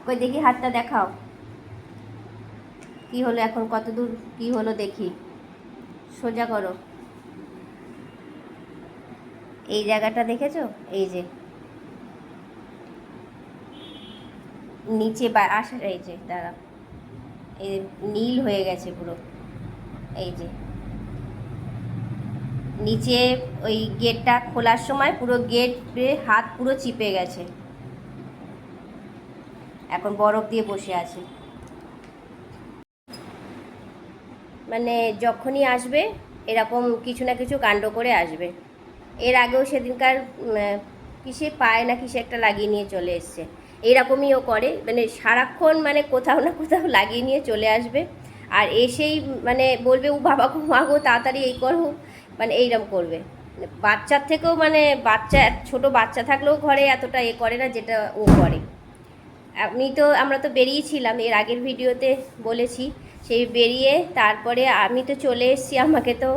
কই দেখি হাতটা দেখাও, কি হলো এখন, কত দূর কি হলো দেখি। সোজা করো, এই জায়গাটা দেখেছো, এই যে নিচে আসা, এই যে দাঁড়া, এই নীল হয়ে গেছে পুরো, এই যে নিচে ওই গেটটা খোলার সময় পুরো গেটে হাত পুরো চিপে গেছে, এখন বরফ দিয়ে বসে আছে। মানে যখনই আসবে এরকম কিছু না কিছু কাণ্ড করে আসবে। এর আগেও সেদিনকার কিসে পায় না কিসে একটা লাগিয়ে নিয়ে চলে এসছে। এইরকমই ও করে, মানে সারাক্ষণ মানে কোথাও না কোথাও লাগিয়ে নিয়ে চলে আসবে, আর এসেই মানে বলবে ও বাবা গো মা গো তাড়াতাড়ি এই করো, মানে এইরকম করবে। বাচ্চার থেকেও মানে বাচ্চা, ছোট বাচ্চা থাকলেও ঘরে এতটা এ করে না যেটা ও করে। আমরা তো বেরিয়েছিলাম, এর আগের ভিডিওতে বলেছি, সেই বেরিয়ে তারপরে আমি তো চলে এসেছি, আমাকে তো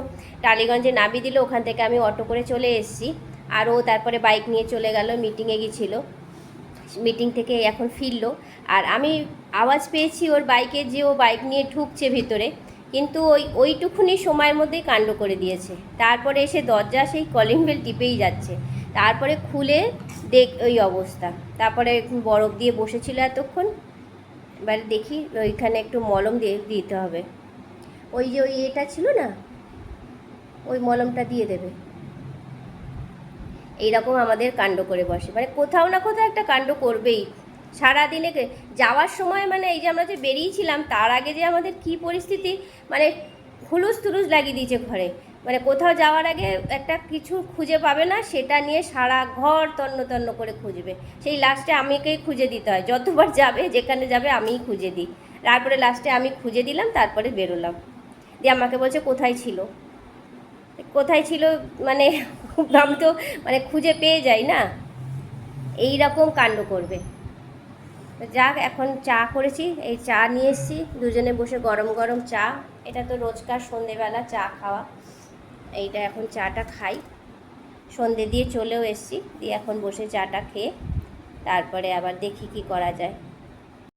টালিগঞ্জে নামিয়ে দিল, ওখান থেকে আমি অটো করে চলে এসেছি। আর ও তারপরে বাইক নিয়ে চলে গেল, মিটিংয়ে গিয়েছিল, মিটিং থেকে এখন ফিরলো। আর আমি আওয়াজ পেয়েছি ওর বাইকে, যে ও বাইক নিয়ে ঢুকছে ভিতরে, কিন্তু ওইটুকুনি সময়ের মধ্যেই কাণ্ড করে দিয়েছে। তারপরে এসে দরজা সেই কলিং বেল টিপেই যাচ্ছে, তারপরে খুলে দেখ ওই অবস্থা। তারপরে বরফ দিয়ে বসেছিল এতক্ষণ, এবার দেখি ওইখানে একটু মলম দিয়ে দিতে হবে, ওই যে ওই এটা ছিল না, ওই মলমটা দিয়ে দেবে। এইরকম আমাদের কাণ্ড করে বসে, মানে কোথাও না কোথাও একটা কাণ্ড করবেই সারাদিনে। যাওয়ার সময় মানে এই যে আমরা যে বেরিয়েছিলাম তার আগে যে আমাদের কি পরিস্থিতি, মানে হুলুস তুলুস লাগিয়ে দিয়েছে ঘরে, মানে কোথাও যাওয়ার আগে একটা কিছু খুঁজে পাবে না, সেটা নিয়ে সারা ঘর তন্ন তন্ন করে খুঁজবে। সেই লাস্টে আমাকেই খুঁজে দিতে হয়, যতবার যাবে যেখানে যাবে আমিই খুঁজে দিই, তারপরে লাস্টে আমি খুঁজে দিলাম, তারপরে বেরোলাম। দিয়ে আমাকে বলছে কোথায় ছিল, কোথায় ছিল, মানে আমি তো মানে খুঁজে পেয়ে যাই না, এই রকম কাণ্ড করবে। যাক, এখন চা করেছি, এই চা নিয়ে এসেছি, দুজনে বসে গরম গরম চা, এটা তো রোজকার সন্ধেবেলা চা খাওয়া, এইটা এখন চাটা খাই। সন্ধে দিয়ে চলেও এসেছি, দিয়ে এখন বসে চাটা খেয়ে তারপরে আবার দেখি কি করা যায়।